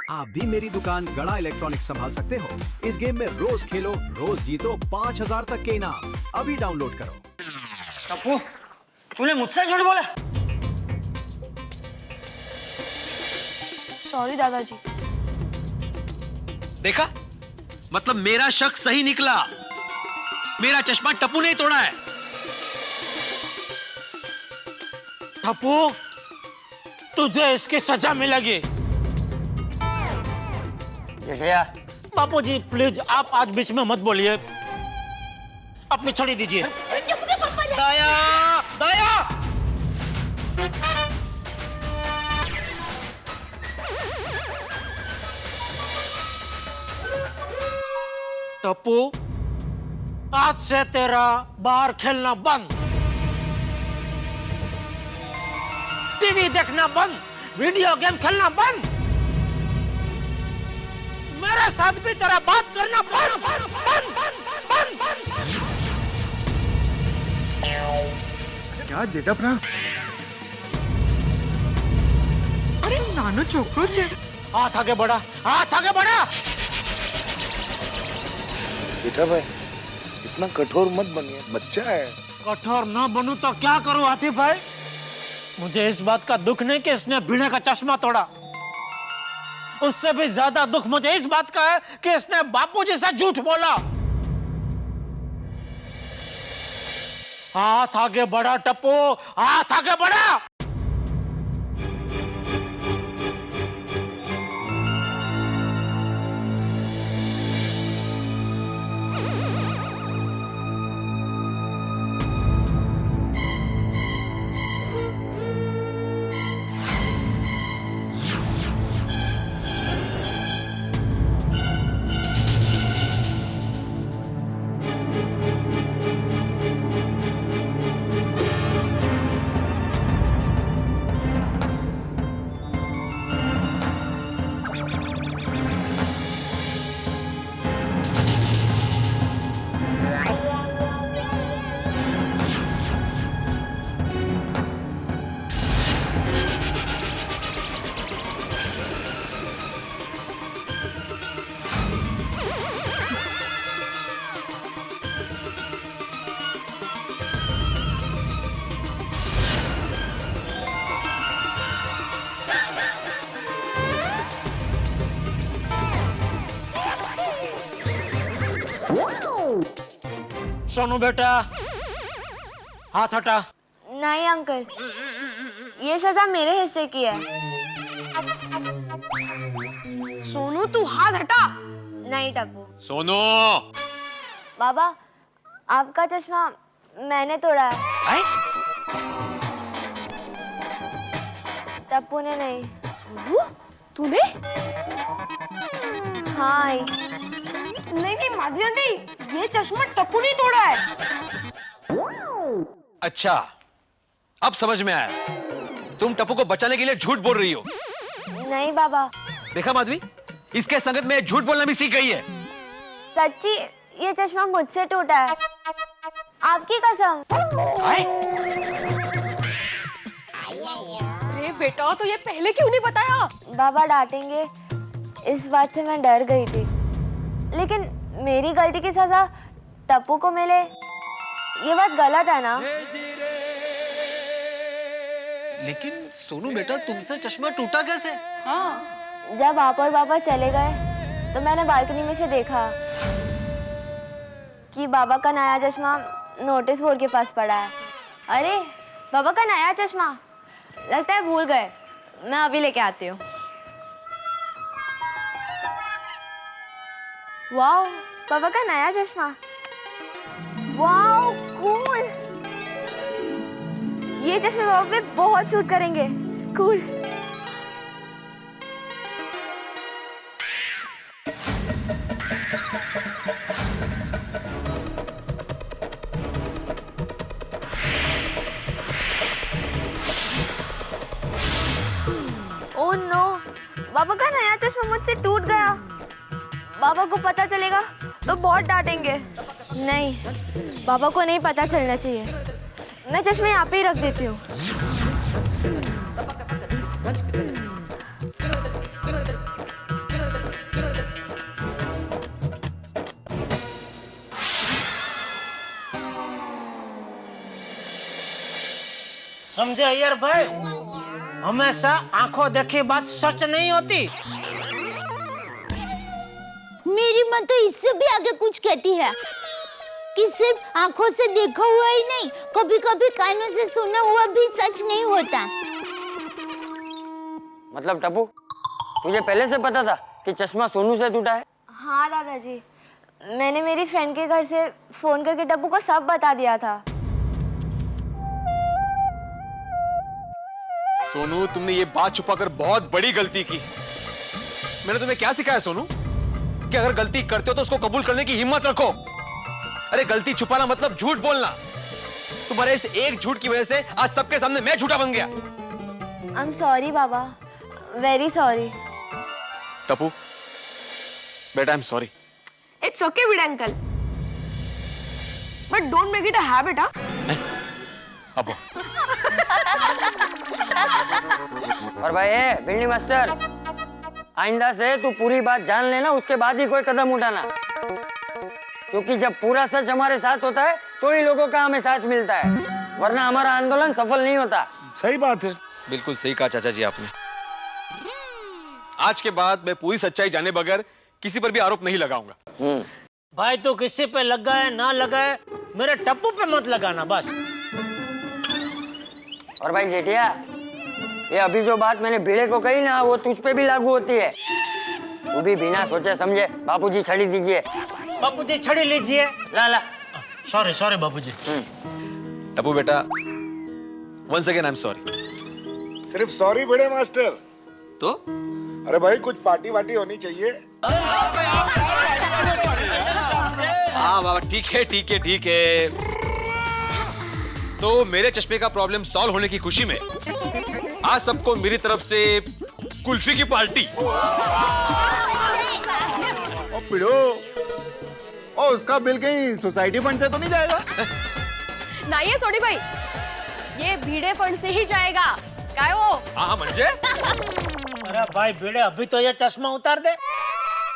आप भी मेरी दुकान गड़ा इलेक्ट्रॉनिक्स संभाल सकते हो। इस गेम में रोज खेलो, रोज जीतो 5000 तक के इनाम। अभी डाउनलोड करो। टप्पू, तूने मुझसे झूठ बोला? सॉरी दादाजी। देखा, मतलब मेरा शक सही निकला। मेरा चश्मा टप्पू ने ही तोड़ा है। टप्पू, तुझे इसकी सजा मिलेगी। गया। बापूजी प्लीज आप आज बीच में मत बोलिए, अपनी छड़ी दीजिए। दया, दया। टप्पू, आज से तेरा बाहर खेलना बंद, टीवी देखना बंद, वीडियो गेम खेलना बंद, मेरे साथ भी तेरा बात करना बंद, बंद, बंद, बंद, बंद, बंद। क्या जेठा? अरे नानो छोकरो छे। हाथ आगे बढ़ा, हाथ आगे बढ़ा। जेठा भाई, इतना कठोर मत बनिए, बच्चा है। कठोर न बनूं तो क्या करूं आतिफ भाई? मुझे इस बात का दुख नहीं कि इसने भीड़े का चश्मा तोड़ा, उससे भी ज्यादा दुख मुझे इस बात का है कि इसने बापूजी से झूठ बोला। हाथ आगे बढ़ा टप्पू, हाथ आगे बढ़ा। सोनू बेटा, हाथ हटा। नहीं अंकल, ये सजा मेरे हिस्से की है। सोनू तू हाथ हटा। नहीं टप्पू। सोनू। बाबा, आपका चश्मा मैंने तोड़ा है। टप्पू ने नहीं। तूने? हाँ। नहीं माधवी आंटी, ये चश्मा टप्पू ने तोड़ा है। अच्छा, अब समझ में आया। तुम टप्पू को बचाने के लिए झूठ बोल रही हो। नहीं बाबा। देखा माधवी, इसके संगत में झूठ बोलना भी सीख गई है। सच्ची, ये चश्मा मुझसे टूटा है, आपकी कसम। अरे बेटा, तो ये पहले क्यों नहीं बताया? बाबा डांटेंगे, इस बात से मैं डर गई थी। लेकिन मेरी गलती की सजा टप्पू को मिले, ये बात गलत है ना? लेकिन सोनू बेटा, तुमसे चश्मा टूटा कैसे? हाँ। जब आप और बाबा चले गए तो मैंने बालकनी में से देखा कि बाबा का नया चश्मा नोटिस बोर्ड के पास पड़ा है। अरे बाबा का नया चश्मा, लगता है भूल गए। मैं अभी लेके आती हूँ। वाओ, बाबा का नया चश्मा। Wow cool. ये चश्मे बाबा पे बहुत सूट करेंगे। कूल। ओह नो, बाबा का नया चश्मा मुझसे टूट गया। बाबा को पता चलेगा तो बहुत डांटेंगे। नहीं, बाबा को नहीं पता चलना चाहिए। मैं चश्मे यहाँ पे ही रख देती हूँ। समझे अय्यर भाई, हमेशा आंखों देखी बात सच नहीं होती। मेरी माँ तो इससे भी आगे कुछ कहती है कि सिर्फ आंखों से देखा हुआ ही नहीं, कभी कभी कानों से सुना हुआ भी सच नहीं होता। मतलब टप्पू, तुझे पहले से पता था कि चश्मा सोनू से टूटा है? हाँ दादाजी, मैंने मेरी फ्रेंड के घर से फोन करके टप्पू को सब बता दिया था। सोनू, तुमने ये बात छुपाकर बहुत बड़ी गलती की। मैंने तुम्हें क्या सिखाया सोनू कि अगर गलती करते हो तो उसको कबूल करने की हिम्मत रखो। अरे गलती छुपाना मतलब झूठ बोलना। तुम्हारे इस एक झूठ की वजह से आज सबके सामने मैं झूठा बन गया। आई एम सॉरी बाबा, वेरी सॉरी। टप्पू बेटा, I am sorry. It's okay Bhide uncle, but don't make it a habit. अब और भाई बिल्ली मास्टर, आइंदा से तू पूरी बात जान लेना, उसके बाद ही कोई कदम उठाना। क्योंकि जब पूरा सच हमारे साथ होता है तो ही लोगों का हमें साथ मिलता है, वरना हमारा आंदोलन सफल नहीं होता। सही बात है। बिल्कुल सही कहा चाचा जी आपने। आज के बाद मैं पूरी सच्चाई जाने बगैर किसी पर भी आरोप नहीं लगाऊंगा। भाई तो किसी पे लगा है ना लगा है, मेरे टप्पू पे मत लगाना बस। और भाई जेठिया, ये अभी जो बात मैंने भिड़े को कही ना, वो तुझ पे भी लागू होती है। तू भी बिना सोचे समझे बापूजी छड़ी दीजिए। बापूजी छड़ी लीजिए। ला ला। Sorry sorry Bapuji. टप्पू बेटा, once again I am sorry. सिर्फ सॉरी बड़े मास्टर? तो अरे भाई कुछ पार्टी वार्टी होनी चाहिए। हाँ बाबा, ठीक है ठीक है ठीक है। तो मेरे चश्मे का प्रॉब्लम सॉल्व होने की खुशी में आज सबको मेरी तरफ से कुल्फी की पार्टी। ओ पिड़ो, ओ उसका बिल कहीं सोसाइटी फंड से तो नहीं जाएगा? ना ये सोडी भाई, ये भीड़े फंड से ही जाएगा। काय वो? हाँ म्हणजे? अरे भाई भिड़े, अभी तो ये चश्मा उतार दे,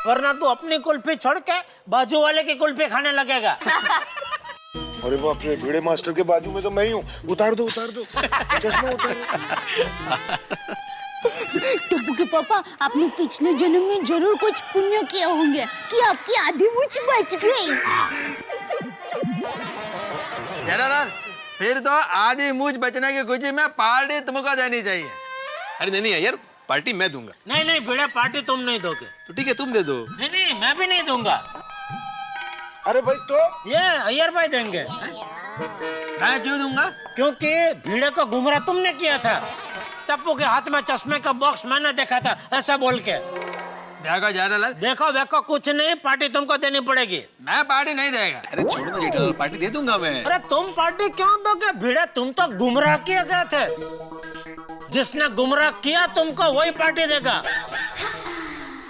वरना तू अपनी कुल्फी छोड़ के बाजू वाले की कुल्फी खाने लगेगा। अरे बाप रे, भिड़े मास्टर के बाजू में तो मैं ही हूँ। उतार दो चश्मा उतार। टप्पू के पापा, आपने पिछले जन्म में जरूर कुछ पुण्य किए होंगे कि आपकी आधी मूंछ बच गई। फिर तो आधी मूंछ बचने की खुशी में पार्टी तुमको देनी चाहिए। अरे नहीं नहीं यार, पार्टी मैं दूंगा। नहीं नहीं भिड़े, पार्टी तुम नहीं दोगे। तो ठीक है, तुम दे दो। नहीं नहीं, मैं भी नहीं दूंगा। अरे भाई तो ये अय्यर भाई देंगे। मैं क्यों दूंगा? क्योंकि भिड़े को गुमराह तुमने किया था। टप्पू के हाथ में चश्मे का बॉक्स मैंने देखा था, ऐसा बोल के। देखो जेठालाल, देखो देखो, कुछ नहीं, पार्टी तुमको देनी पड़ेगी। मैं पार्टी नहीं देगा। अरे छोड़ो ना जेठालाल, पार्टी दे दूंगा मैं। अरे तुम पार्टी क्यों दोगे भिड़े? तुम तो गुमराह किए गए थे। जिसने गुमराह किया तुमको वही पार्टी देगा।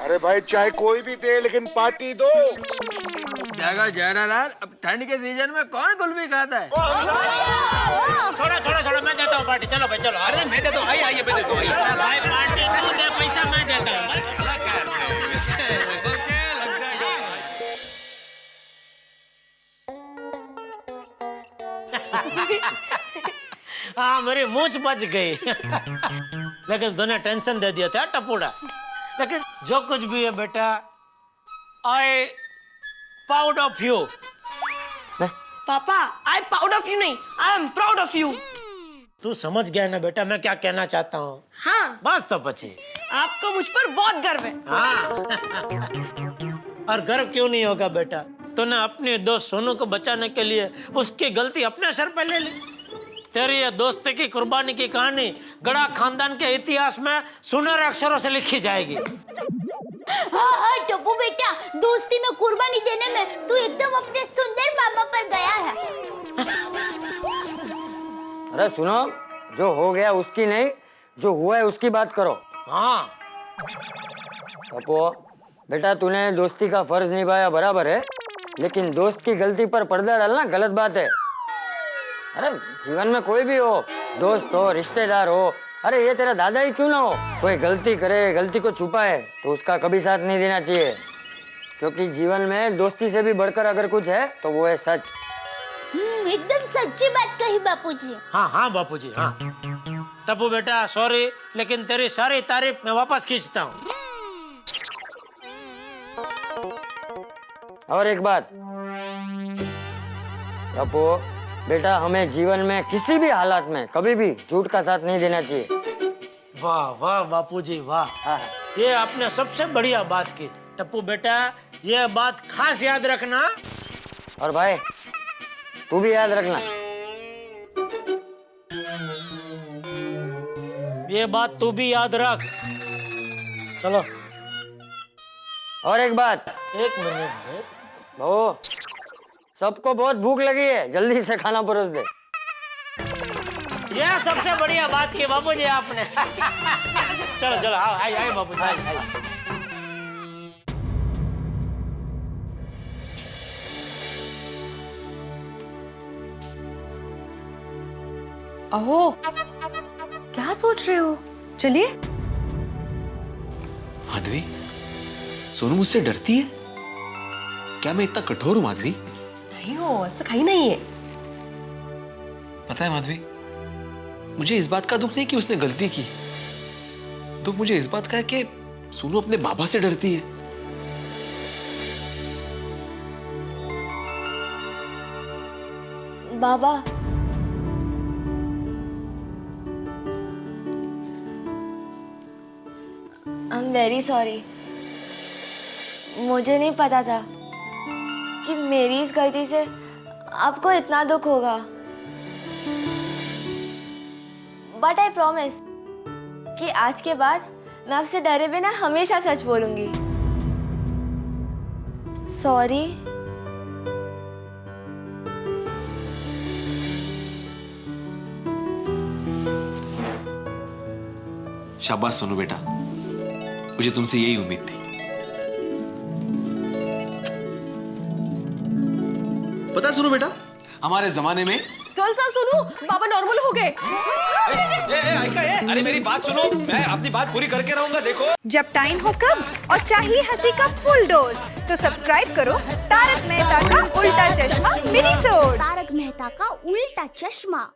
अरे भाई चाहे कोई भी दे, लेकिन पार्टी दो। देखो जेठालाल, अब ठंड के सीजन में कौन कुल्फी खाता है? छोड़ो छोड़ो छोड़ो, मैं देता हूँ पार्टी। चलो भाई चलो। अरे मैं देता हूँ, आइए मैं देता हूँ। भाई पार्टी तू दे, पैसा मैं देता हूँ। हाँ, मेरी मूंछ बच गई। लेकिन तूने टेंशन दे दिया था टपूड़ा। लेकिन जो कुछ भी है बेटा, आई प्राउड ऑफ यू। पापा, I am proud of you नहीं, I am proud of you. तू समझ गया ना बेटा मैं क्या कहना चाहता हूँ? हाँ, बस तो पची। आपको मुझ पर बहुत गर्व है। हाँ। और गर्व क्यों नहीं होगा बेटा? तूने अपने दोस्त सोनू को बचाने के लिए उसकी गलती अपने सर पे ले ली। तेरी ये दोस्ती की कुर्बानी की कहानी गड़ा खानदान के इतिहास में सुनहरे अक्षरों से लिखी जाएगी। हाँ टप्पू बेटा, दोस्ती में कुर्बानी देने में तू एकदम अपने सुंदर मामा पर गया है। अरे सुनो, जो हो गया उसकी नहीं, जो हुआ है उसकी बात करो। हाँ पप्पू बेटा, तूने दोस्ती का फर्ज निभाया बराबर है, लेकिन दोस्त की गलती पर पर्दा डालना गलत बात है। अरे जीवन में कोई भी हो, दोस्त हो, रिश्तेदार हो, अरे ये तेरा दादा ही क्यों ना हो, कोई गलती करे, गलती को छुपाए तो उसका कभी साथ नहीं देना चाहिए। क्योंकि जीवन में दोस्ती से भी बढ़कर अगर कुछ है तो वो है सच। एकदम सच्ची बात कही बापूजी। हाँ हाँ बापूजी हाँ। टप्पू बेटा सॉरी, लेकिन तेरी सारी तारीफ मैं वापस खींचता हूँ। और एक बात टप्पू बेटा, हमें जीवन में किसी भी हालात में कभी भी झूठ का साथ नहीं देना चाहिए। वाह वाह बापूजी वाह, ये आपने सबसे बढ़िया बात की। टप्पू बेटा ये बात खास याद रखना। और भाई तू भी याद रखना। ये बात तू भी याद रख। चलो। और एक बात, एक मिनट। ओ सबको बहुत भूख लगी है, जल्दी से खाना परोस दे। ये सबसे बढ़िया बात की बापूजी आपने। चलो चलो आओ, आइए बापूजी आइए। अहो, क्या सोच रहे हो? चलिए। माधवी, सोनू मुझसे डरती है क्या? मैं इतना कठोर हूं माधवी? नहीं हो, ऐसा कहीं नहीं है। पता है माधवी, मुझे इस बात का दुख नहीं कि उसने गलती की, दुख मुझे इस बात का है कि सोनू अपने बाबा से डरती है। बाबा, आई एम वेरी सॉरी। मुझे नहीं पता था कि मेरी इस गलती से आपको इतना दुख होगा। बट आई प्रॉमिस कि आज के बाद मैं आपसे डरे बिना हमेशा सच बोलूंगी। सॉरी। शाबाश सोनू बेटा, मुझे तुमसे यही उम्मीद थी। पता है सोनू बेटा, हमारे जमाने में चल सा सुनो, बाबा नॉर्मल हो गए। अरे मेरी बात सुनो, मैं अपनी बात पूरी करके रहूंगा। देखो, जब टाइम हो कम और चाहिए हंसी का फुल डोज, तो सब्सक्राइब करो तारक मेहता का उल्टा चश्मा मिनी सोड। तारक मेहता का उल्टा चश्मा।